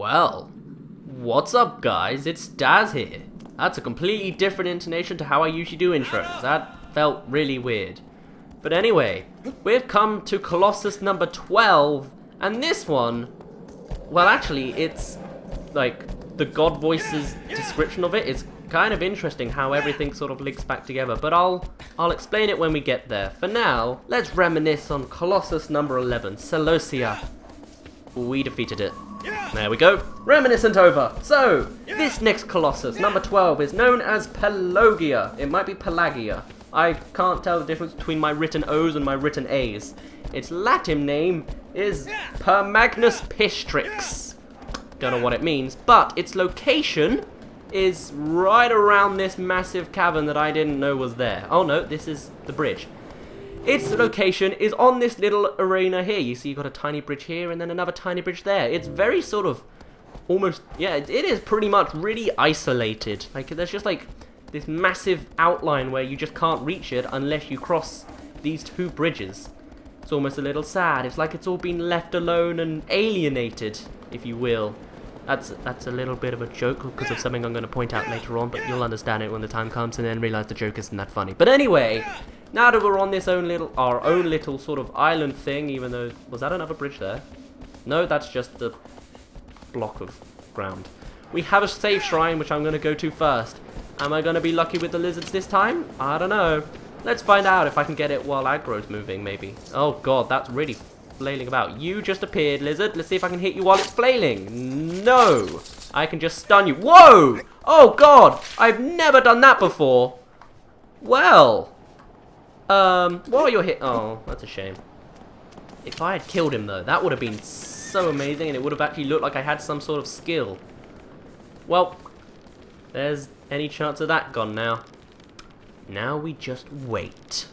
Well, what's up guys, it's Daz here. That's a completely different intonation to how I usually do intros. That felt really weird. But anyway, we've come to Colossus number 12, and this one, well actually it's like the God Voice's description of it is kind of interesting how everything sort of links back together, but I'll explain it when we get there. For now, let's reminisce on Colossus number 11, Celosia. We defeated it. There we go. Reminiscent over. So, this next Colossus, number 12, is known as Pelagia. It might be Pelagia. I can't tell the difference between my written O's and my written A's. Its Latin name is Per Magnus Pistrix. Don't know what it means, but its location is right around this massive cavern that I didn't know was there. Oh no, this is the bridge. Its location is on this little arena here. You see you've got a tiny bridge here and then another tiny bridge there. It's very sort of almost, yeah, it is pretty much really isolated. Like there's just like this massive outline where you just can't reach it unless you cross these two bridges. It's almost a little sad. It's like it's all been left alone and alienated, if you will. That's a little bit of a joke because of something I'm going to point out later on, but you'll understand it when the time comes and then realize the joke isn't that funny. But anyway, now that we're on this our own little sort of island thing, even though, was that another bridge there? No, that's just the block of ground. We have a save shrine, which I'm going to go to first. Am I going to be lucky with the lizards this time? I don't know. Let's find out if I can get it while aggro's moving, maybe. Oh god, that's really flailing about. You just appeared, lizard. Let's see if I can hit you while it's flailing. No! I can just stun you. Whoa! Oh god! I've never done that before. Well... while you're hit... Oh, that's a shame. If I had killed him, though, that would have been so amazing, and it would have actually looked like I had some sort of skill. Well, there's any chance of that gone now. Now we just wait.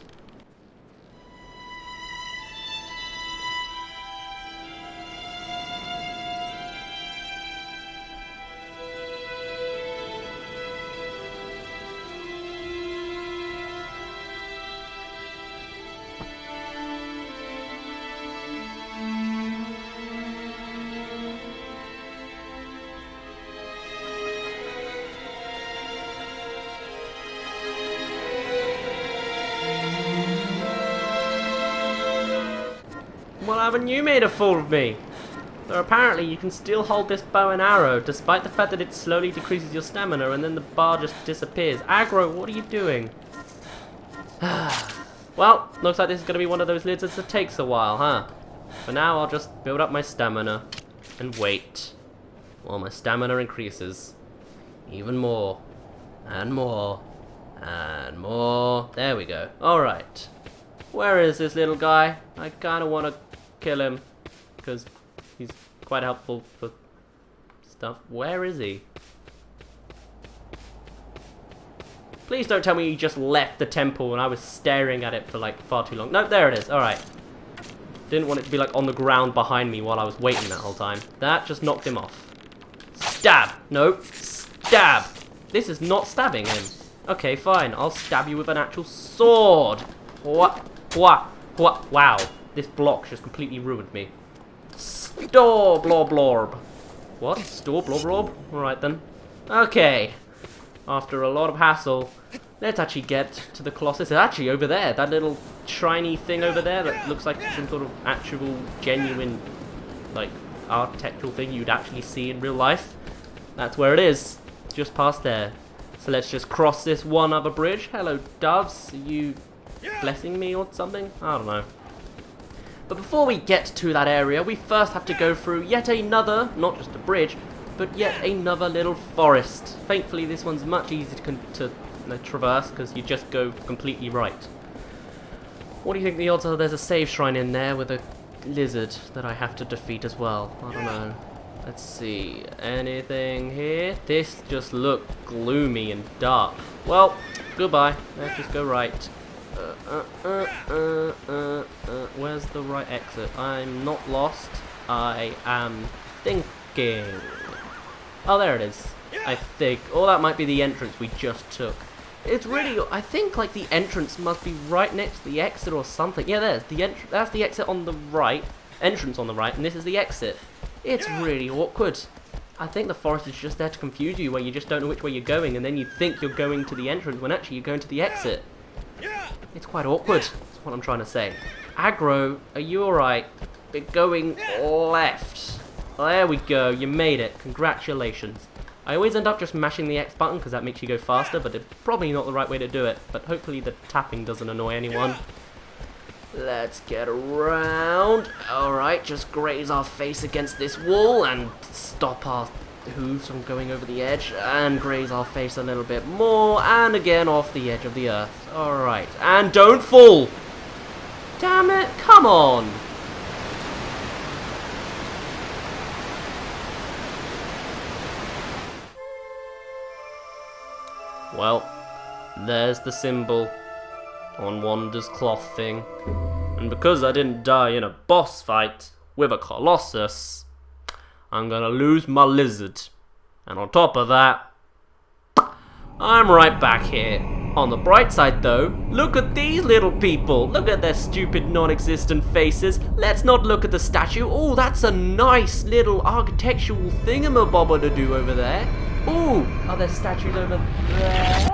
Well, haven't you made a fool of me? So apparently you can still hold this bow and arrow, despite the fact that it slowly decreases your stamina and then the bar just disappears. Aggro, what are you doing? Well, looks like this is going to be one of those lizards that takes a while, huh? For now, I'll just build up my stamina and wait while my stamina increases. Even more, and more, and more. There we go. Alright. Where is this little guy? I kind of want to kill him because he's quite helpful for stuff. Where is he? Please don't tell me he just left the temple and I was staring at it for like far too long. No, there it is. Alright. Didn't want it to be like on the ground behind me while I was waiting that whole time. That just knocked him off. Stab! No. Stab! This is not stabbing him. Okay, fine. I'll stab you with an actual sword. What? What? What? Wow. This block just completely ruined me. Store blob blorb. What? Store blob blorb? Alright then. Okay. After a lot of hassle, let's actually get to the Colossus. It's actually over there. That little shiny thing over there that looks like some sort of actual, genuine, like, architectural thing you'd actually see in real life. That's where it is. Just past there. So let's just cross this one other bridge. Hello, doves. Are you blessing me or something? I don't know. But before we get to that area, we first have to go through yet another, not just a bridge, but yet another little forest. Thankfully, this one's much easier to traverse because you just go completely right. What do you think the odds are there's a save shrine in there with a lizard that I have to defeat as well? I don't know. Let's see. Anything here? This just looked gloomy and dark. Well, goodbye. Let's just go right. Where's the right exit? I'm not lost. I am thinking. Oh, there it is. I think. Oh, that might be the entrance we just took. It's really, I think like the entrance must be right next to the exit or something. Yeah, there's the entrance. That's the exit on the right. Entrance on the right, and this is the exit. It's really awkward. I think the forest is just there to confuse you, where you just don't know which way you're going, and then you think you're going to the entrance when actually you're going to the exit. It's quite awkward, that's what I'm trying to say. Aggro, are you alright? We're going left. There we go, you made it. Congratulations. I always end up just mashing the X button because that makes you go faster, but it's probably not the right way to do it. But hopefully the tapping doesn't annoy anyone. Let's get around. Alright, just graze our face against this wall and stop our hooves from going over the edge. And graze our face a little bit more. And again off the edge of the earth. Alright, and don't fall! Damn it, come on! Well, there's the symbol on Wanda's cloth thing. And because I didn't die in a boss fight with a Colossus, I'm gonna lose my lizard. And on top of that, I'm right back here. On the bright side though, look at these little people. Look at their stupid non-existent faces. Let's not look at the statue. Oh, that's a nice little architectural thingamabobber to do over there. Ooh, are there statues over there?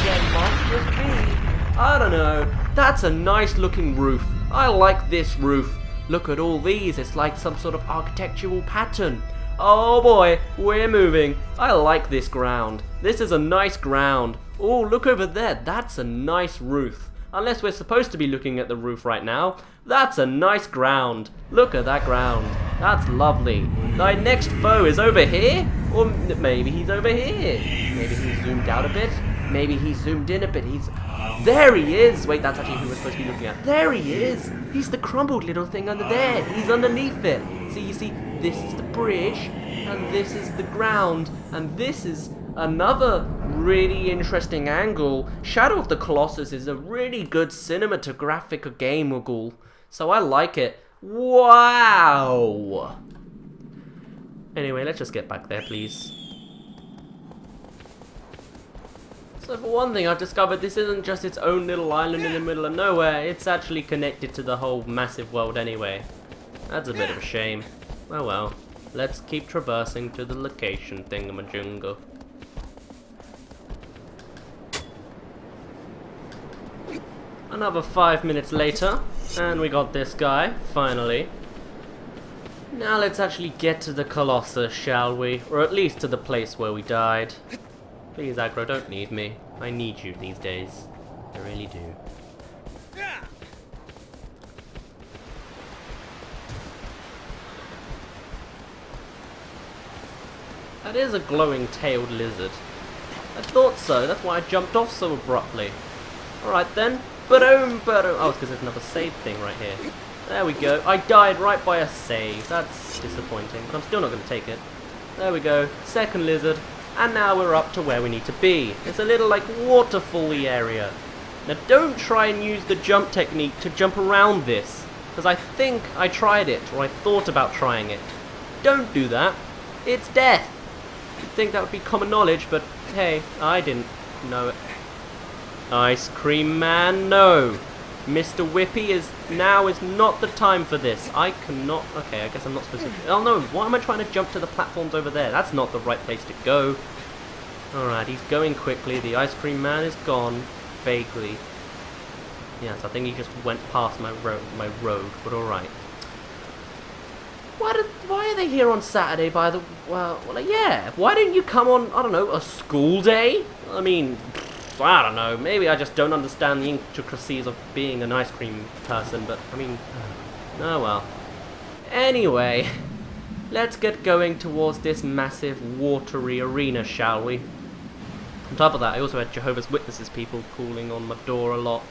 There might just be. I don't know. That's a nice looking roof. I like this roof. Look at all these. It's like some sort of architectural pattern. Oh boy, we're moving. I like this ground. This is a nice ground. Oh, look over there. That's a nice roof. Unless we're supposed to be looking at the roof right now. That's a nice ground. Look at that ground. That's lovely. Thy next foe is over here? Or maybe he's over here. Maybe he's zoomed out a bit. Maybe he's zoomed in a bit. There he is! Wait, that's actually who we're supposed to be looking at. There he is! He's the crumbled little thing under there. He's underneath it. See, you see, this is the bridge, and this is the ground, and this is another really interesting angle. Shadow of the Colossus is a really good cinematographic game, so I like it. Wow! Anyway, let's just get back there, please. So for one thing, I've discovered this isn't just its own little island in the middle of nowhere, it's actually connected to the whole massive world anyway. That's a bit of a shame. Oh well, let's keep traversing to the location thingamajunga. Another 5 minutes later, and we got this guy, finally. Now let's actually get to the Colossus, shall we? Or at least to the place where we died. Please, Aggro, don't leave me. I need you these days. I really do. That is a glowing-tailed lizard. I thought so, that's why I jumped off so abruptly. Alright then. Ba-doom, ba-doom. Oh, it's because there's another save thing right here. There we go. I died right by a save. That's disappointing, but I'm still not going to take it. There we go. Second lizard. And now we're up to where we need to be. It's a little like waterfall-y area. Now don't try and use the jump technique to jump around this, because I think I tried it, or I thought about trying it. Don't do that. It's death. You'd think that would be common knowledge, but hey, I didn't know it. Ice cream man, no. Mr. Whippy now is not the time for this. I cannot. Okay, I guess I'm not supposed to. Oh no, why am I trying to jump to the platforms over there? That's not the right place to go. Alright, he's going quickly. The ice cream man is gone. Vaguely. Yes, I think he just went past my road, but alright. Why are they here on Saturday by the... Well, yeah. Why didn't you come on, I don't know, a school day? I mean... I don't know, maybe I just don't understand the intricacies of being an ice cream person, but I mean, oh well. Anyway, let's get going towards this massive watery arena, shall we? On top of that, I also had Jehovah's Witnesses people calling on my door a lot.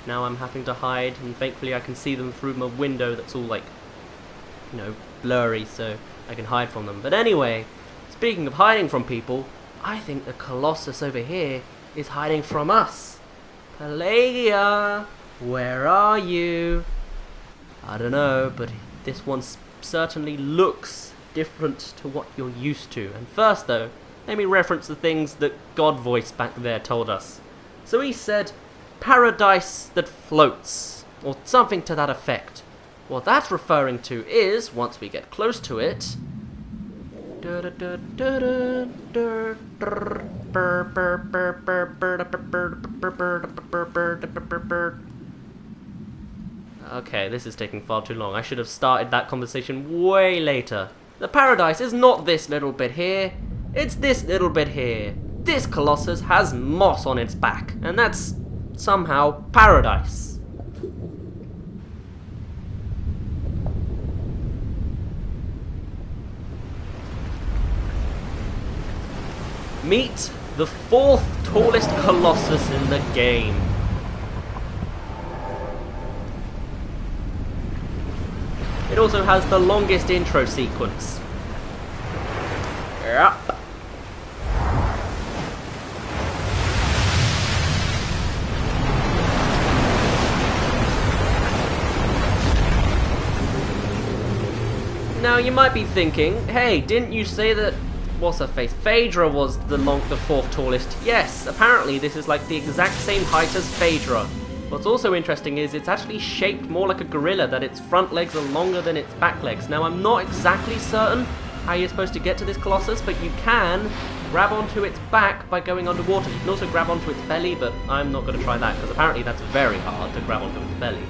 Now I'm having to hide, and thankfully I can see them through my window that's all like, you know, blurry, so I can hide from them. But anyway, speaking of hiding from people, I think the Colossus over here is hiding from us. Pelagia, where are you? I don't know, but this one certainly looks different to what you're used to. And first though, let me reference the things that God Voice back there told us. So he said, paradise that floats, or something to that effect. What that's referring to is, once we get close to it, Okay, this is taking far too long. I should have started that conversation way later. The paradise is not this little bit here. It's this little bit here. This Colossus has moss on its back, and that's somehow paradise. Meet the 4th tallest Colossus in the game. It also has the longest intro sequence. Yep. Now you might be thinking, hey, didn't you say that what's her face? Phaedra was the 4th tallest. Yes, apparently this is like the exact same height as Phaedra. What's also interesting is it's actually shaped more like a gorilla, that its front legs are longer than its back legs. Now I'm not exactly certain how you're supposed to get to this Colossus, but you can grab onto its back by going underwater. You can also grab onto its belly, but I'm not going to try that because apparently that's very hard to grab onto its belly.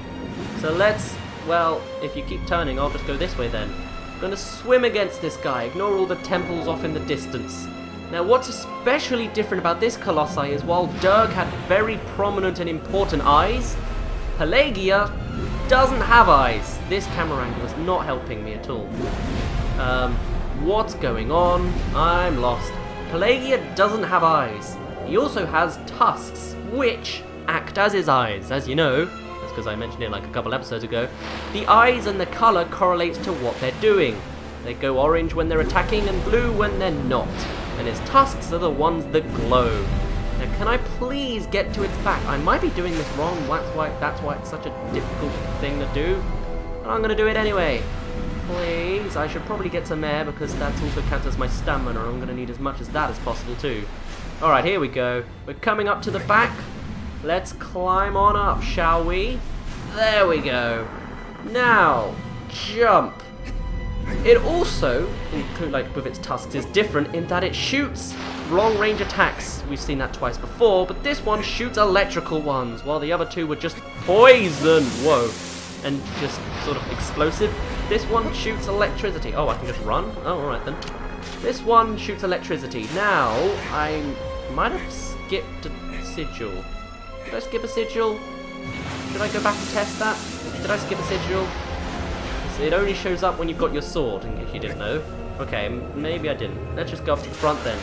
So let's, well, if you keep turning, I'll just go this way then. I'm going to swim against this guy, ignore all the temples off in the distance. Now what's especially different about this Colossi is while Dirge had very prominent and important eyes, Pelagia doesn't have eyes. This camera angle is not helping me at all. What's going on? I'm lost. Pelagia doesn't have eyes. He also has tusks, which act as his eyes. As you know, that's because I mentioned it like a couple episodes ago, the eyes and the colour correlates to what they're doing. They go orange when they're attacking and blue when they're not. And his tusks are the ones that glow. Now can I please get to its back? I might be doing this wrong, that's why it's such a difficult thing to do. But I'm going to do it anyway. Please, I should probably get some air because that also counts as my stamina. I'm going to need as much as that as possible too. Alright, here we go. We're coming up to the back. Let's climb on up, shall we? There we go. Now, jump. It also, like with its tusks, is different in that it shoots long-range attacks. We've seen that twice before, but this one shoots electrical ones, while the other two were just poison. Whoa. And just sort of explosive. This one shoots electricity. Oh, I can just run? Oh, alright then. This one shoots electricity. Now, I might have skipped a sigil. Did I skip a sigil? Should I go back and test that? Did I skip a sigil? It only shows up when you've got your sword, in case you didn't know. Okay, maybe I didn't. Let's just go up to the front then.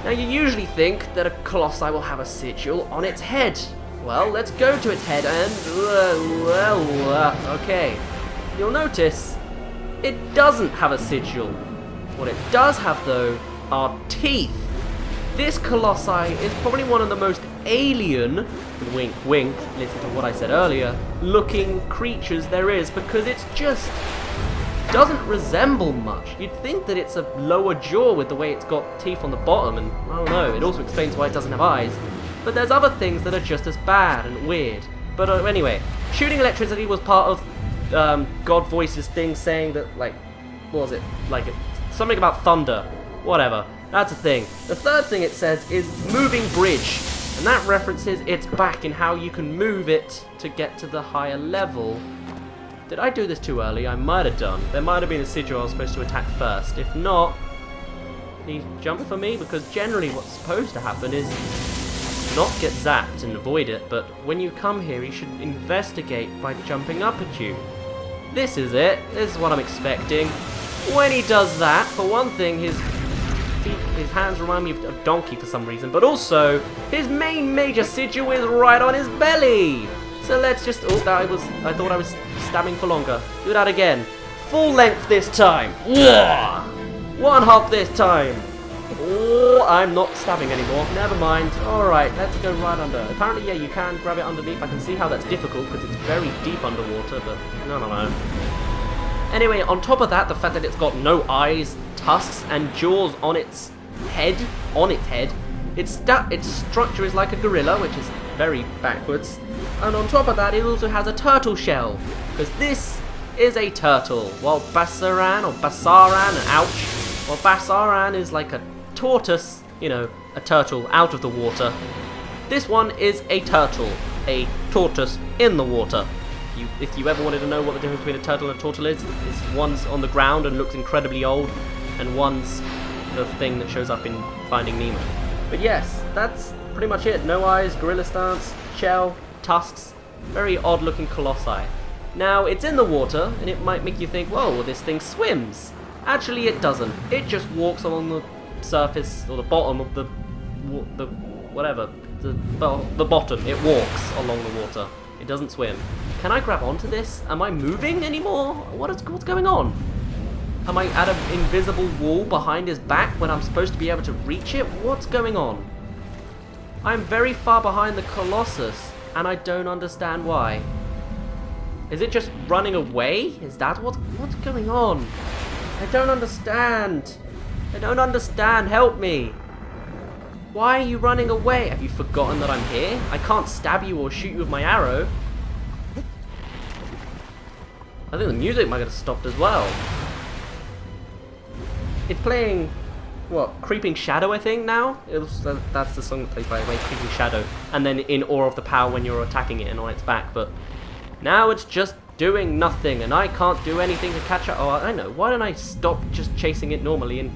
Now you usually think that a Colossi will have a sigil on its head. Well, let's go to its head and... okay. You'll notice it doesn't have a sigil. What it does have, though, are teeth. This Colossi is probably one of the most alien, wink wink, listen to what I said earlier, looking creatures there is, because it's just doesn't resemble much. You'd think that it's a lower jaw with the way it's got teeth on the bottom, and I don't know, it also explains why it doesn't have eyes. But there's other things that are just as bad and weird. But anyway, shooting electricity was part of God Voice's thing, saying that, like, what was it? Like, something about thunder. Whatever. That's a thing. The third thing it says is moving bridge. And that references its back in how you can move it to get to the higher level. Did I do this too early? I might have done. There might have been a sigil I was supposed to attack first. If not, please jump for me, because generally what's supposed to happen is not get zapped and avoid it, but when you come here you should investigate by jumping up at you. This is it. This is what I'm expecting. When he does that, for one thing, his hands remind me of a donkey for some reason, but also his main major sigil is right on his belly. So let's just, I thought I was stabbing for longer. Do that again. Full length this time. One hop this time. Oh, I'm not stabbing anymore. Never mind. Alright, let's go right under. Apparently, yeah, you can grab it underneath. I can see how that's difficult because it's very deep underwater, but no. Anyway, on top of that, the fact that it's got no eyes, tusks, and jaws on its head, its structure is like a gorilla, which is very backwards. And on top of that, it also has a turtle shell, because this is a turtle, while Basaran, or Basaran, ouch, Well, Basaran is like a tortoise, you know, a turtle out of the water. This one is a turtle, a tortoise in the water. If you ever wanted to know what the difference between a turtle and a turtle is one's on the ground and looks incredibly old, and one's the thing that shows up in Finding Nemo. But yes, that's pretty much it. No eyes, gorilla stance, shell, tusks, very odd looking colossi. Now, it's in the water, and it might make you think, whoa, well, this thing swims. Actually, it doesn't. It just walks along the surface, or the bottom of the bottom. It walks along the water. It doesn't swim. Can I grab onto this? Am I moving anymore? What's going on? Am I at an invisible wall behind his back when I'm supposed to be able to reach it? What's going on? I'm very far behind the Colossus, and I don't understand why. Is it just running away? Is that what's going on? I don't understand. I don't understand. Help me. Why are you running away? Have you forgotten that I'm here? I can't stab you or shoot you with my arrow. I think the music might have stopped as well. It's playing, what, Creeping Shadow, I think, now? That's the song that plays, by the way, Creeping Shadow. And then In Awe of the Power when you're attacking it and on its back. But now it's just doing nothing, and I can't do anything to catch up. Oh, I know. Why don't I stop just chasing it normally and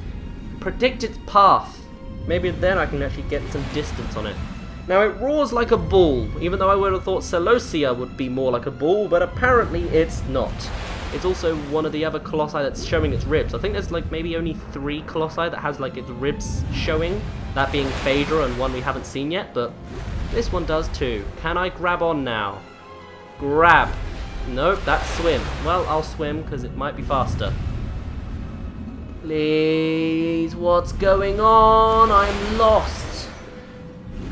predict its path? Maybe then I can actually get some distance on it. Now, it roars like a bull, even though I would have thought Celosia would be more like a bull, but apparently it's not. It's also one of the other colossi that's showing its ribs. I think there's like maybe only 3 colossi that has like its ribs showing, that being Phaedra and one we haven't seen yet, but this one does too. Can I grab on now? Grab. Nope, that's swim. Well, I'll swim because it might be faster. Please, what's going on? I'm lost.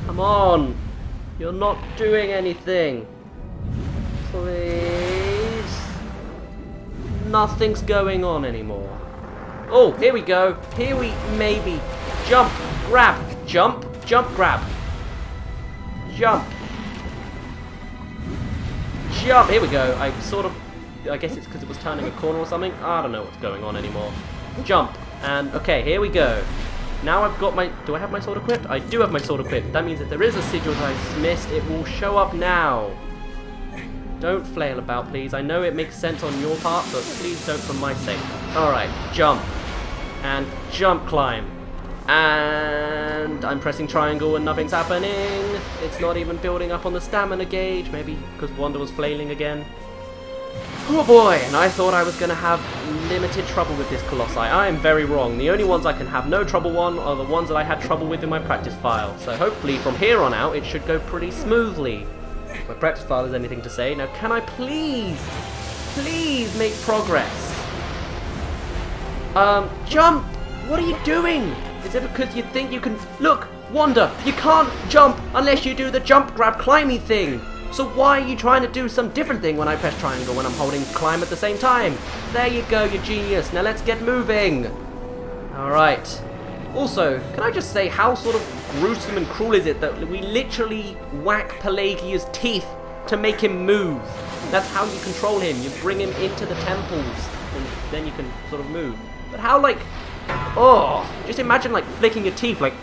Come on. You're not doing anything. Please. Nothing's going on anymore. Oh, here we go. Here we maybe. Jump, grab, jump, jump, grab. Jump. Jump. Here we go. I guess it's because it was turning a corner or something. I don't know what's going on anymore. Jump. And, okay, here we go. Now I've got my... Do I have my sword equipped? I do have my sword equipped. That means if there is a sigil that I missed, it will show up now. Don't flail about, please. I know it makes sense on your part, but please don't for my sake. Alright, jump. And jump climb. And I'm pressing triangle and nothing's happening. It's not even building up on the stamina gauge. Maybe because Wanda was flailing again. Oh boy, and I thought I was going to have limited trouble with this Colossi. I am very wrong. The only ones I can have no trouble on are the ones that I had trouble with in my practice file. So hopefully from here on out it should go pretty smoothly. If my practice file has anything to say. Now can I please make progress? Jump! What are you doing? Is it because you think you can... Look, Wanda, you can't jump unless you do the jump, grab, climby thing. So why are you trying to do some different thing when I press triangle when I'm holding climb at the same time? There you go, you genius. Now let's get moving. Alright. Also, can I just say how sort of gruesome and cruel is it that we literally whack Pelagia's teeth to make him move? That's how you control him. You bring him into the temples and then you can sort of move. But how, like... Oh, just imagine like flicking your teeth like...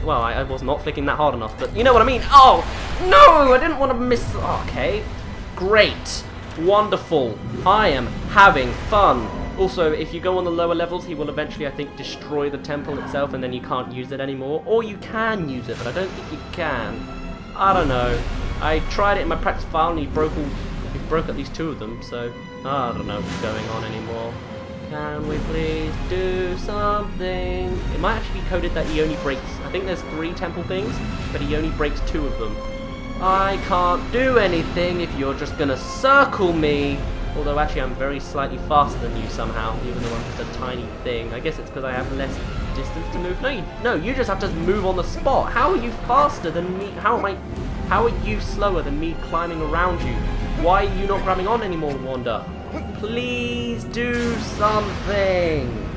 Well, I was not flicking that hard enough, but you know what I mean. Oh, no, I didn't want to miss... Okay, great, wonderful, I am having fun. Also, if you go on the lower levels, he will eventually, I think, destroy the temple itself, and then you can't use it anymore. Or you can use it, but I don't think you can. I don't know. I tried it in my practice file, and he broke at least 2 of them, so I don't know what's going on anymore. Can we please do something? It might actually be coded that he only breaks... I think there's 3 temple things, but he only breaks 2 of them. I can't do anything if you're just gonna circle me. Although actually I'm very slightly faster than you somehow, even though I'm just a tiny thing. I guess it's because I have less distance to move. No, you just have to move on the spot. How are you faster than me? How are you slower than me climbing around you? Why are you not grabbing on anymore, Wanda? Please do something.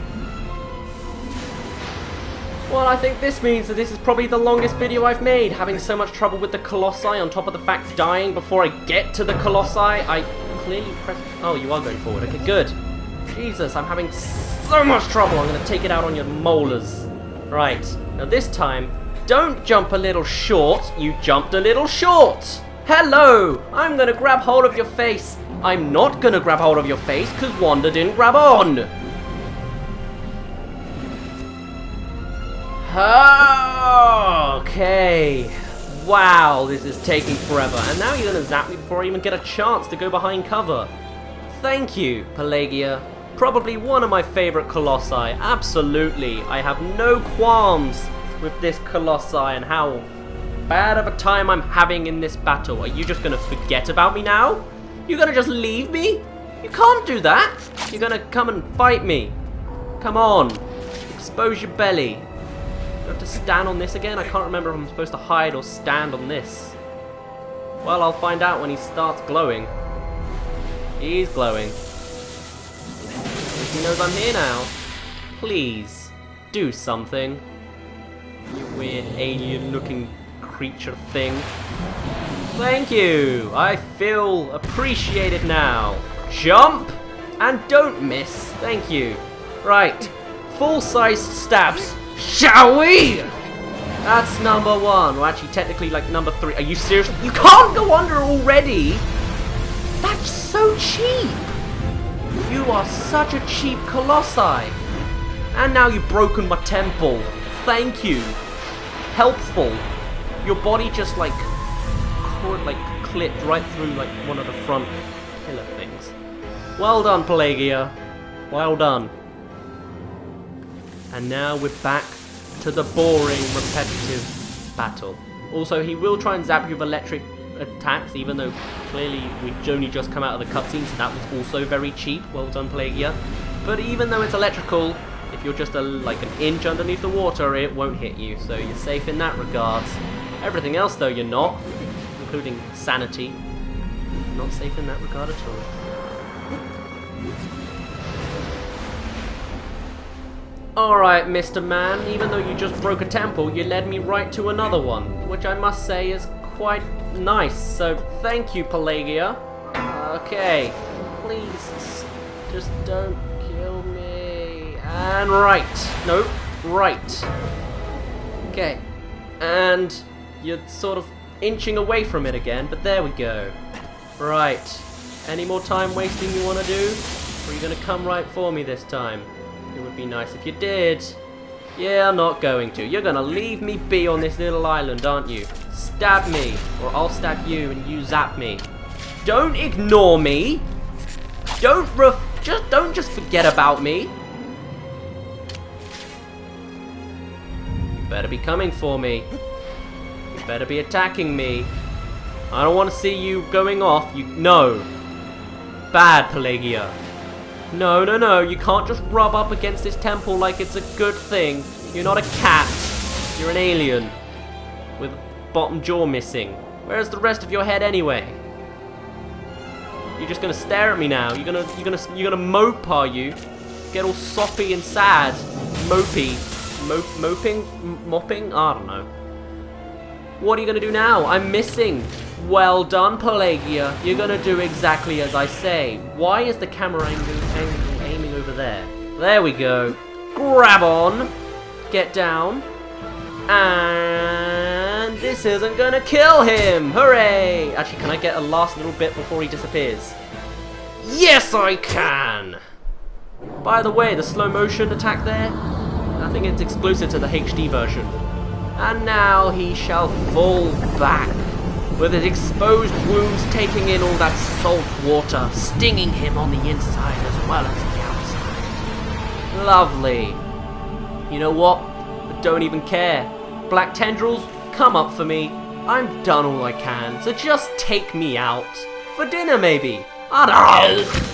Well, I think this means that this is probably the longest video I've made, having so much trouble with the Colossi on top of the fact dying before I get to the Colossi. I clearly pressed... Oh, you are going forward. Okay, good. Jesus, I'm having so much trouble. I'm gonna take it out on your molars. Right, now this time, don't jump a little short. You jumped a little short. Hello, I'm gonna grab hold of your face. I'm not gonna grab hold of your face because Wanda didn't grab on. Okay. Wow, this is taking forever. And now you're gonna zap me before I even get a chance to go behind cover. Thank you, Pelagia. Probably one of my favorite Colossi. Absolutely. I have no qualms with this Colossi and how bad of a time I'm having in this battle. Are you just gonna forget about me now? You're gonna just leave me? You can't do that. You're gonna come and fight me. Come on. Expose your belly. Do I have to stand on this again? I can't remember if I'm supposed to hide or stand on this. Well, I'll find out when he starts glowing. He's glowing. He knows I'm here now. Please, do something. You weird alien-looking creature thing. Thank you. I feel appreciated now. Jump and don't miss. Thank you. Right, full-size stabs. Shall we? That's number 1. Well, actually, technically, like number 3. Are you serious? You can't go under already. That's so cheap. You are such a cheap Colossi. And now you've broken my temple. Thank you. Helpful. Your body just like clipped right through like one of the front pillar things. Well done, Pelagia. Well done. And now we're back to the boring, repetitive battle. Also, he will try and zap you with electric attacks, even though clearly we'd only just come out of the cutscene, so that was also very cheap. Well done, Pelagia. But even though it's electrical, if you're just like an inch underneath the water, it won't hit you, so you're safe in that regards. Everything else, though, you're not, including sanity. Not safe in that regard at all. Alright, Mr. Man, even though you just broke a temple, you led me right to another one, which I must say is quite nice, so thank you, Pelagia. Okay, please, just don't kill me. And right. Nope, right. Okay, and you're sort of inching away from it again, but there we go. Right, any more time wasting you want to do? Or are you going to come right for me this time? It would be nice if you did. Yeah, I'm not going to. You're going to leave me be on this little island, aren't you? Stab me, or I'll stab you and you zap me. Don't ignore me. Don't just forget about me. You better be coming for me. You better be attacking me. I don't want to see you going off. No. Bad, Pelagia. No, no, no, you can't just rub up against this temple like it's a good thing. You're not a cat. You're an alien. With bottom jaw missing. Where's the rest of your head anyway? You're just gonna stare at me now. You're gonna mope, are you? Get all soppy and sad. Mopey. Mopping? I don't know. What are you gonna do now? I'm missing. Well done, Pelagia. You're gonna do exactly as I say. Why is the camera angle aiming over there? There we go. Grab on. Get down. And this isn't gonna kill him. Hooray! Actually, can I get a last little bit before he disappears? Yes, I can! By the way, the slow motion attack there, I think it's exclusive to the HD version. And now he shall fall back, with his exposed wounds taking in all that salt water, stinging him on the inside as well as the outside. Lovely. You know what? I don't even care. Black tendrils, come up for me. I'm done all I can, so just take me out. For dinner, maybe. I don't know.